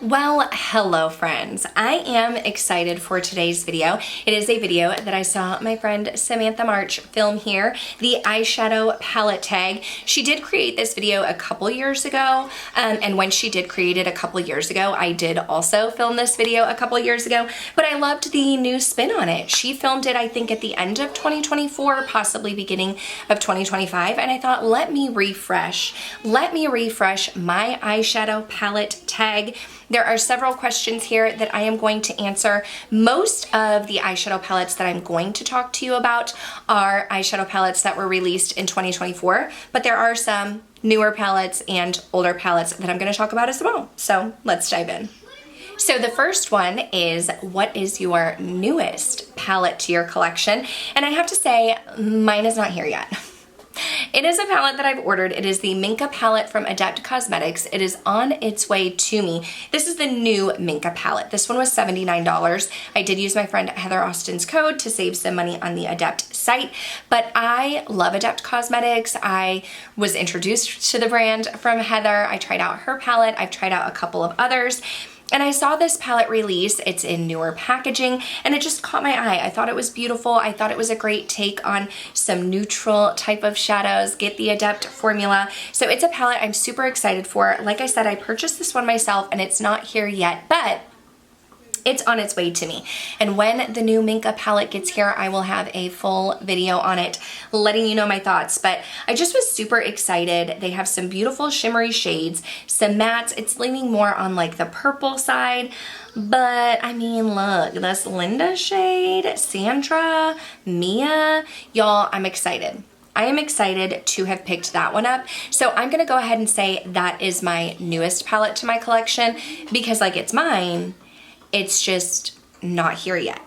Well, hello friends. I am excited for today's video. It is a video that I saw my friend Samantha March film here, the Eyeshadow Palette Tag. She did create this video a couple years ago, and when she did create it a couple years ago, I did also film this video a couple years ago, but I loved the new spin on it. She filmed it, I think, at the end of 2024, possibly beginning of 2025, and I thought, let me refresh my eyeshadow palette tag. There are several questions here that I am going to answer. Most of the eyeshadow palettes that I'm going to talk to you about are eyeshadow palettes that were released in 2024, but there are some newer palettes and older palettes that I'm going to talk about as well. So let's dive in. So the first one is, what is your newest palette to your collection? And I have to say, mine is not here yet. It is a palette that I've ordered. It is the Minka palette from Adept Cosmetics. It is on its way to me. This is the new Minka palette. This one was $79. I did use my friend Heather Austin's code to save some money on the Adept site, but I love Adept Cosmetics. I was introduced to the brand from Heather. I tried out her palette. I've tried out a couple of others. And I saw this palette release. It's in newer packaging and it just caught my eye. I thought it was beautiful. I thought it was a great take on some neutral type of shadows. Get the Adept formula. So it's a palette I'm super excited for. Like I said, I purchased this one myself and it's not here yet, but it's on its way to me. And when the new Minka palette gets here, I will have a full video on it letting you know my thoughts. But I just was super excited. They have some beautiful shimmery shades, some mattes. It's leaning more on like the purple side. But I mean, look, this Linda shade, Sandra, Mia, y'all, I'm excited. I am excited to have picked that one up. So I'm gonna go ahead and say that is my newest palette to my collection because like it's mine. It's just not here yet.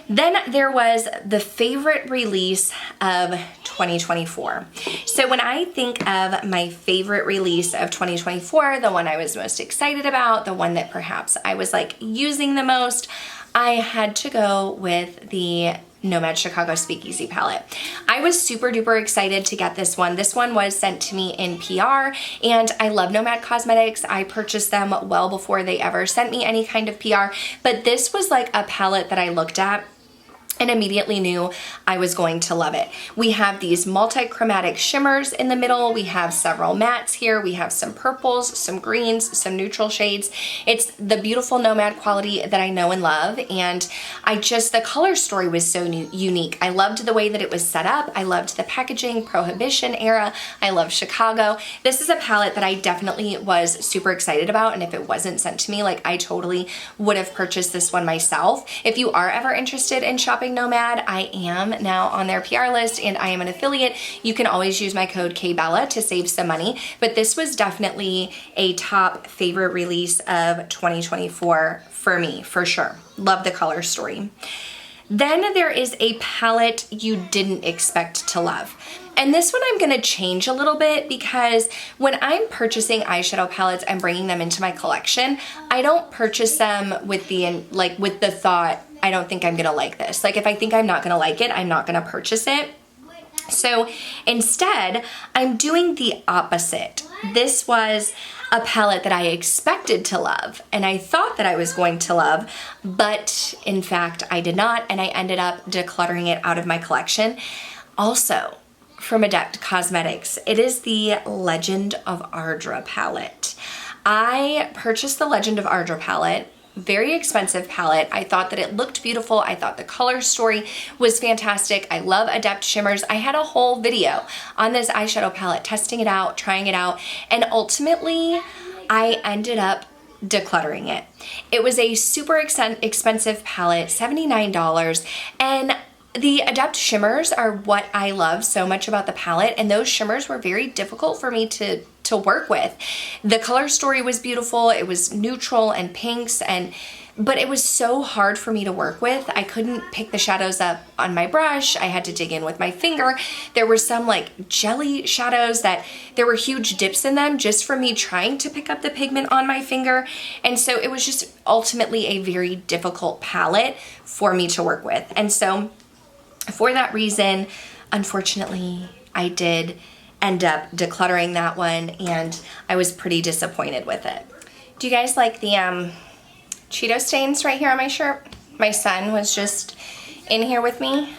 Then there was the favorite release of 2024. So when I think of my favorite release of 2024, the one I was most excited about, the one that perhaps I was like using the most, I had to go with the Nomad Chicago Speakeasy palette. I was super duper excited to get this one. This one was sent to me in PR and I love Nomad Cosmetics. I purchased them well before they ever sent me any kind of PR, but this was like a palette that I looked at and immediately knew I was going to love it. We have these multi-chromatic shimmers in the middle. We have several mattes here. We have some purples, some greens, some neutral shades. It's the beautiful Nomad quality that I know and love. And the color story was so unique. I loved the way that it was set up. I loved the packaging, Prohibition era. I love Chicago. This is a palette that I definitely was super excited about. And if it wasn't sent to me, like I totally would have purchased this one myself. If you are ever interested in shopping Nomad, I am now on their PR list and I am an affiliate. You can always use my code KBella to save some money, but this was definitely a top favorite release of 2024 for me, for sure. Love the color story. Then there is a palette you didn't expect to love. And this one I'm gonna change a little bit because when I'm purchasing eyeshadow palettes and bringing them into my collection, I don't purchase them with the thought, I don't think I'm gonna like this. Like if I think I'm not gonna like it, I'm not gonna purchase it. So instead, I'm doing the opposite. This was a palette that I expected to love and I thought that I was going to love, but in fact I did not, and I ended up decluttering it out of my collection. Also from Adept Cosmetics, it is the Legend of Ardra palette. I purchased the Legend of Ardra palette. Very expensive palette. I thought that it looked beautiful. I thought the color story was fantastic. I love Adept shimmers. I had a whole video on this eyeshadow palette, testing it out, trying it out, and ultimately I ended up decluttering it. It was a super expensive palette, $79, and the Adept shimmers are what I love so much about the palette, and those shimmers were very difficult for me to work with. The color story was beautiful. It was neutral and pinks, but it was so hard for me to work with. I couldn't pick the shadows up on my brush. I had to dig in with my finger. There were some like jelly shadows that there were huge dips in them just from me trying to pick up the pigment on my finger. And so it was just ultimately a very difficult palette for me to work with. And so for that reason, unfortunately, I did end up decluttering that one and I was pretty disappointed with it. Do you guys like the Cheeto stains right here on my shirt? My son was just in here with me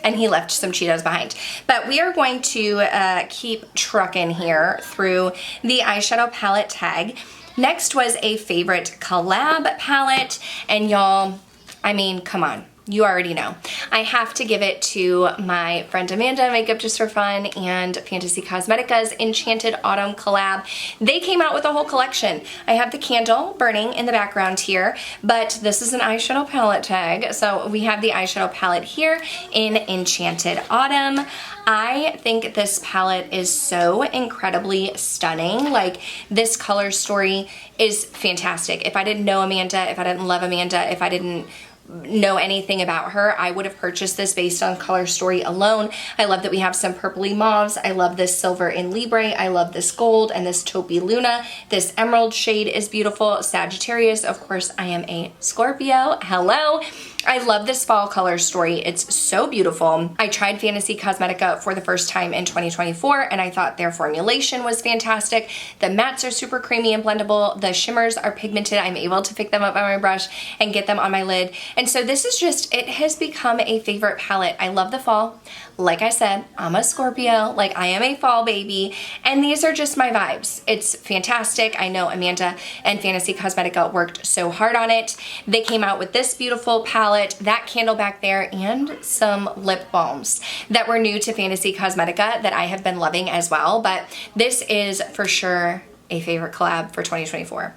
and he left some Cheetos behind. But we are going to keep trucking here through the eyeshadow palette tag. Next was a favorite collab palette, and y'all, I mean, come on. You already know. I have to give it to my friend Amanda, Makeup Just for Fun, and Fantasy Cosmetica's Enchanted Autumn collab. They came out with a whole collection. I have the candle burning in the background here, but this is an eyeshadow palette tag. So we have the eyeshadow palette here in Enchanted Autumn. I think this palette is so incredibly stunning. Like, this color story is fantastic. If I didn't know Amanda, if I didn't love Amanda, if I didn't know anything about her, I would have purchased this based on color story alone. I love that we have some purpley mauves. I love this silver in Libre. I love this gold and this taupey Luna. This emerald shade is beautiful. Sagittarius, of course, I am a Scorpio. Hello. I love this fall color story. It's so beautiful. I tried Fantasy Cosmetica for the first time in 2024 and I thought their formulation was fantastic. The mattes are super creamy and blendable. The shimmers are pigmented. I'm able to pick them up by my brush and get them on my lid. And so this is just, it has become a favorite palette. I love the fall. Like I said, I'm a Scorpio, like I am a fall baby, and these are just my vibes. It's fantastic. I know Amanda and Fantasy Cosmetica worked so hard on it. They came out with this beautiful palette, that candle back there, and some lip balms that were new to Fantasy Cosmetica that I have been loving as well, but this is for sure a favorite collab for 2024.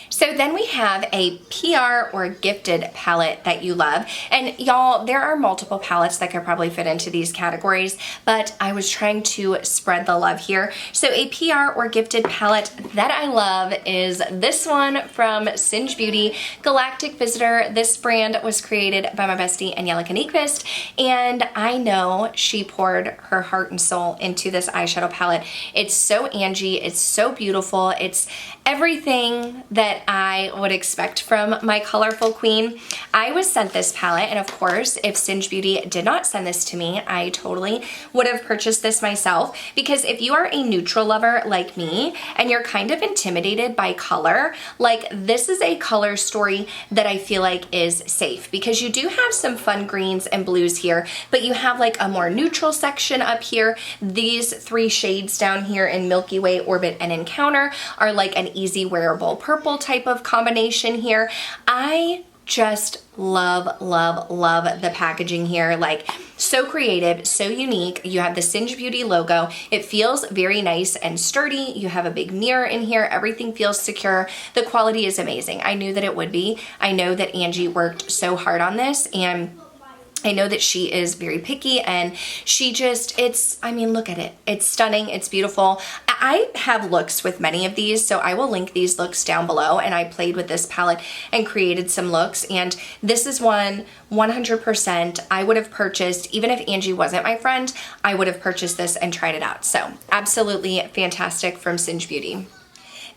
So then we have a PR or gifted palette that you love. And y'all, there are multiple palettes that could probably fit into these categories, but I was trying to spread the love here. So a PR or gifted palette that I love is this one from Singe Beauty, Galactic Visitor. This brand was created by my bestie, Angelica Nyquist, and I know she poured her heart and soul into this eyeshadow palette. It's so Angie, it's so beautiful, it's everything that I would expect from my colorful queen. I was sent this palette, and of course, if Singe Beauty did not send this to me, I totally would have purchased this myself, because if you are a neutral lover like me and you're kind of intimidated by color, like, this is a color story that I feel like is safe, because you do have some fun greens and blues here, but you have like a more neutral section up here. These three shades down here in Milky Way, Orbit, and Encounter are like an easy wearable purple type of combination here. I just love, love, love the packaging here. Like, so creative, so unique. You have the Singe Beauty logo. It feels very nice and sturdy. You have a big mirror in here. Everything feels secure. The quality is amazing. I knew that it would be. I know that Angie worked so hard on this, and I know that she is very picky, and she just, I mean, look at it. It's stunning. It's beautiful. I have looks with many of these, so I will link these looks down below, and I played with this palette and created some looks, and this is one 100% I would have purchased. Even if Angie wasn't my friend, I would have purchased this and tried it out. So absolutely fantastic from Singe Beauty.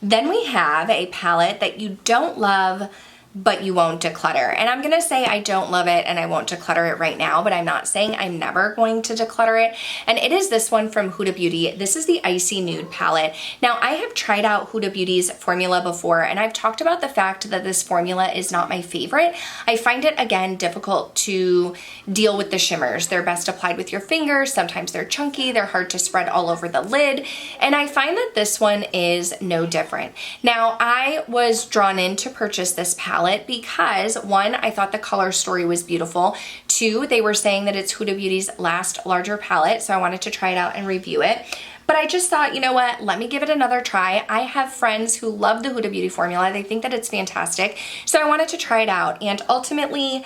Then we have a palette that you don't love, but you won't declutter. And I'm gonna say I don't love it and I won't declutter it right now, but I'm not saying I'm never going to declutter it. And it is this one from Hudabeauty. This is the Icy Nude palette. Now, I have tried out Hudabeauty's formula before, and I've talked about the fact that this formula is not my favorite. I find it, again, difficult to deal with the shimmers. They're best applied with your fingers. Sometimes they're chunky. They're hard to spread all over the lid. And I find that this one is no different. Now, I was drawn in to purchase this palette because, one, I thought the color story was beautiful. Two, they were saying that it's Huda Beauty's last larger palette, so I wanted to try it out and review it. But I just thought, you know what, let me give it another try. I have friends who love the Huda Beauty formula. They think that it's fantastic. So I wanted to try it out, and ultimately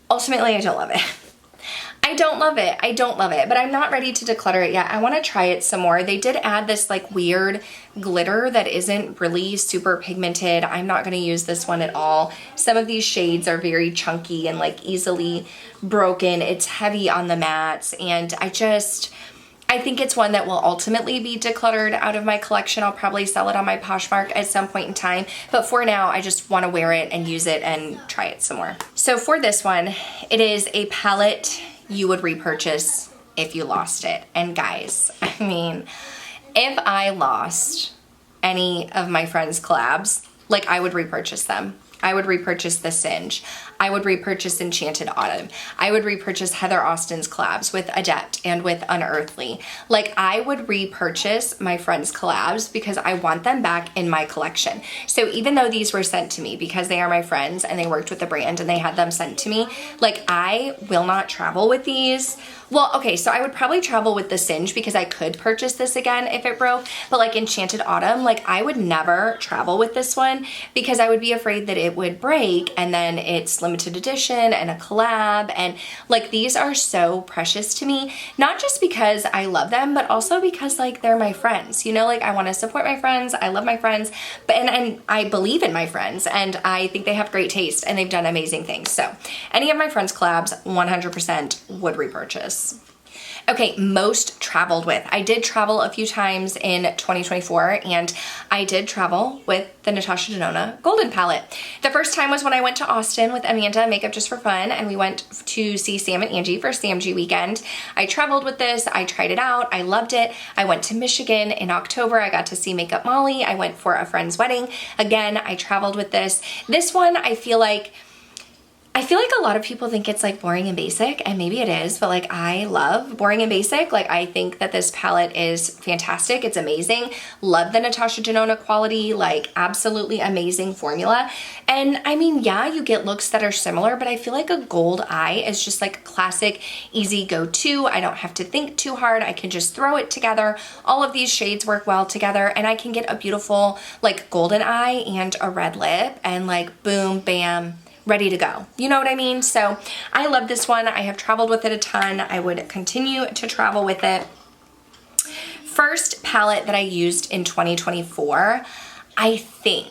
I don't love it. I don't love it. I don't love it, but I'm not ready to declutter it yet. I want to try it some more. They did add this like weird glitter that isn't really super pigmented. I'm not going to use this one at all. Some of these shades are very chunky and like easily broken. It's heavy on the mattes, and I think it's one that will ultimately be decluttered out of my collection. I'll probably sell it on my Poshmark at some point in time, but for now, I just want to wear it and use it and try it some more. So for this one, it is a palette you would repurchase if you lost it. And guys, I mean, if I lost any of my friends' collabs, like I would repurchase them. I would repurchase the Singe. I would repurchase Enchanted Autumn. I would repurchase Heather Austin's collabs with Adept and with Unearthly. Like, I would repurchase my friends' collabs because I want them back in my collection. So even though these were sent to me because they are my friends and they worked with the brand and they had them sent to me, like, I will not travel with these. Well, okay, so I would probably travel with the Singe because I could purchase this again if it broke, but like Enchanted Autumn, like I would never travel with this one because I would be afraid that it would break and then it's limited edition and a collab, and like these are so precious to me, not just because I love them, but also because like they're my friends, you know, like I want to support my friends, I love my friends, but and I believe in my friends and I think they have great taste and they've done amazing things. So any of my friends' collabs, 100% would repurchase. Okay, most traveled with. I did travel a few times in 2024 and I did travel with the Natasha Denona Golden Palette. The first time was when I went to Austin with Amanda, Makeup Just for Fun, and we went to see Sam and Angie for SamG weekend. I traveled with this, I tried it out, I loved it. I went to Michigan in October, I got to see Makeup Molly, I went for a friend's wedding. Again, I traveled with this. This one, I feel like a lot of people think it's like boring and basic, and maybe it is, but like I love boring and basic. Like I think that this palette is fantastic. It's amazing. Love the Natasha Denona quality, like absolutely amazing formula. And I mean, yeah, you get looks that are similar, but I feel like a gold eye is just like a classic, easy go-to. I don't have to think too hard. I can just throw it together. All of these shades work well together and I can get a beautiful like golden eye and a red lip and like boom, bam, ready to go. You know what I mean? So I love this one. I have traveled with it a ton. I would continue to travel with it. First palette that I used in 2024, I think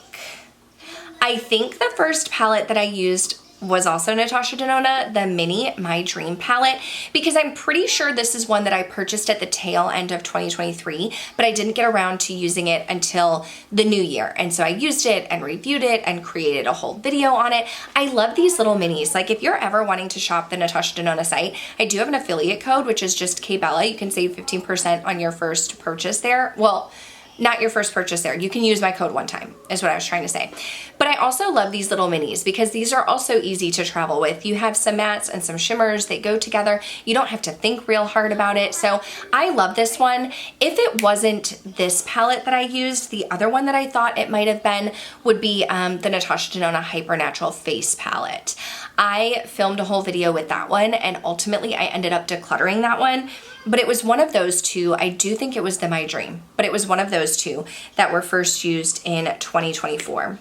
the first palette that I used was also Natasha Denona, the Mini My Dream palette, because I'm pretty sure this is one that I purchased at the tail end of 2023, but I didn't get around to using it until the new year. And so I used it and reviewed it and created a whole video on it. I love these little minis. Like if you're ever wanting to shop the Natasha Denona site, I do have an affiliate code, which is just KBella. You can save 15% on your first purchase there. Well, not your first purchase there. You can use my code one time, is what I was trying to say. But I also love these little minis because these are also easy to travel with. You have some mattes and some shimmers. They go together. You don't have to think real hard about it. So I love this one. If it wasn't this palette that I used, the other one that I thought it might have been would be the Natasha Denona Hypernatural Face Palette. I filmed a whole video with that one and ultimately I ended up decluttering that one. But it was one of those two. I do think it was the My Dream, but it was one of those two that were first used in 2024.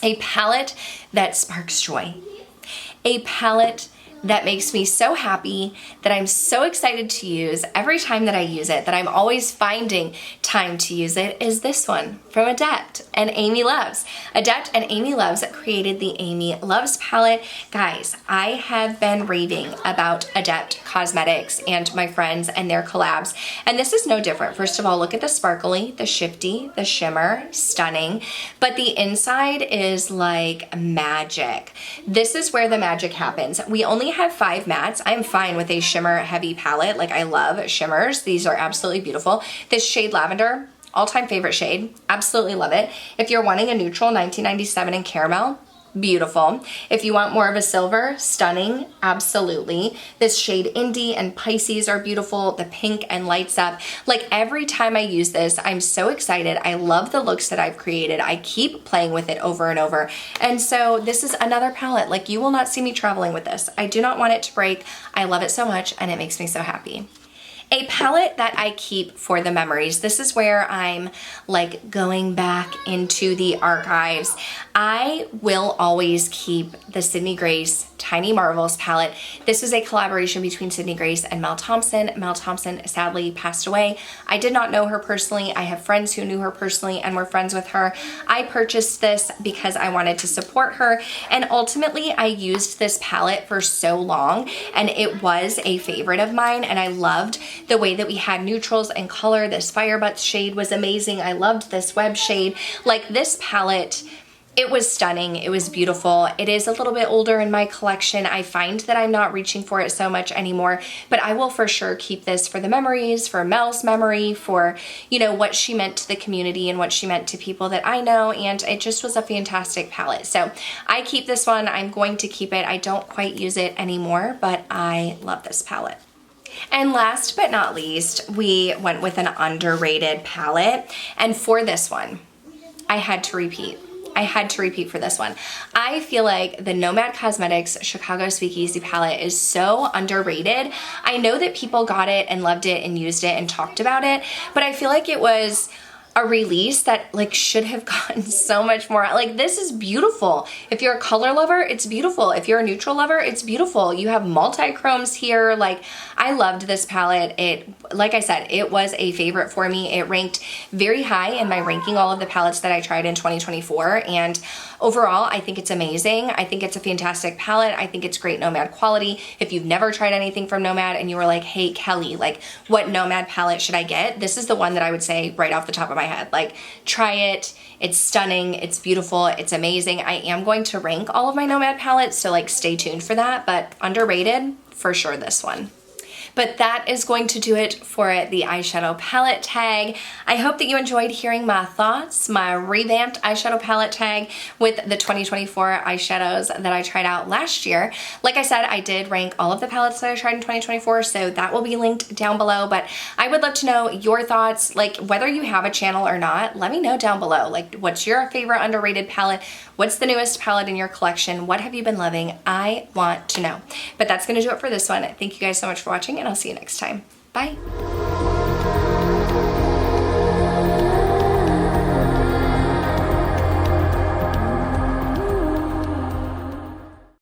A palette that sparks joy. A palette that makes me so happy, that I'm so excited to use every time that I use it, that I'm always finding time to use it, is this one from Adept and Amy Loves. Adept and Amy Loves created the Amy Loves palette. Guys, I have been raving about Adept Cosmetics and my friends and their collabs, and this is no different. First of all, look at the sparkly, the shifty, the shimmer, stunning, but the inside is like magic. This is where the magic happens. We only have 5 mattes. I'm fine with a shimmer heavy palette. Like I love shimmers. These are absolutely beautiful. This shade Lavender, all-time favorite shade. Absolutely love it. If you're wanting a neutral, 1997 in caramel, beautiful. If you want more of a silver, stunning, absolutely. This shade Indie and Pisces are beautiful. The pink and Lights Up. Like every time I use this, I'm so excited. I love the looks that I've created. I keep playing with it over and over. And so this is another palette. Like you will not see me traveling with this. I do not want it to break. I love it so much and it makes me so happy. A palette that I keep for the memories. This is where I'm like going back into the archives. I will always keep the Sydney Grace Tiny Marvels palette. This is a collaboration between Sydney Grace and Mel Thompson. Mel Thompson sadly passed away. I did not know her personally. I have friends who knew her personally and were friends with her. I purchased this because I wanted to support her, and ultimately I used this palette for so long and it was a favorite of mine, and I loved the way that we had neutrals and color. This Firebutt shade was amazing. I loved this web shade. Like this palette It was stunning. It was beautiful. It is a little bit older in my collection. I find that I'm not reaching for it so much anymore, but I will for sure keep this for the memories, for Mel's memory, for, you know, what she meant to the community and what she meant to people that I know, and it just was a fantastic palette. So I keep this one. I'm going to keep it. I don't quite use it anymore, but I love this palette. And last but not least, we went with an underrated palette, and for this one, I had to repeat. I had to repeat for this one. I feel like the Nomad Cosmetics Chicago Speakeasy palette is so underrated. I know that people got it and loved it and used it and talked about it, but I feel like it was a release that like should have gotten so much more. Like, this is beautiful. If you're a color lover, it's beautiful. If you're a neutral lover, it's beautiful. You have multi-chromes here. Like, I loved this palette. It, like I said, it was a favorite for me. It ranked very high in my ranking all of the palettes that I tried in 2024. And overall, I think it's amazing. I think it's a fantastic palette. I think it's great Nomad quality. If you've never tried anything from Nomad and you were like, hey, Kelly, like, what Nomad palette should I get? This is the one that I would say right off the top of my head. Like, try it. It's stunning. It's beautiful. It's amazing. I am going to rank all of my Nomad palettes, so like stay tuned for that, but underrated for sure, this one. But that is going to do it for the eyeshadow palette tag. I hope that you enjoyed hearing my thoughts, my revamped eyeshadow palette tag with the 2024 eyeshadows that I tried out last year. Like I said, I did rank all of the palettes that I tried in 2024, so that will be linked down below. But I would love to know your thoughts, like whether you have a channel or not, let me know down below. Like, what's your favorite underrated palette? What's the newest palette in your collection? What have you been loving? I want to know. But that's gonna do it for this one. Thank you guys so much for watching, and I'll see you next time. Bye.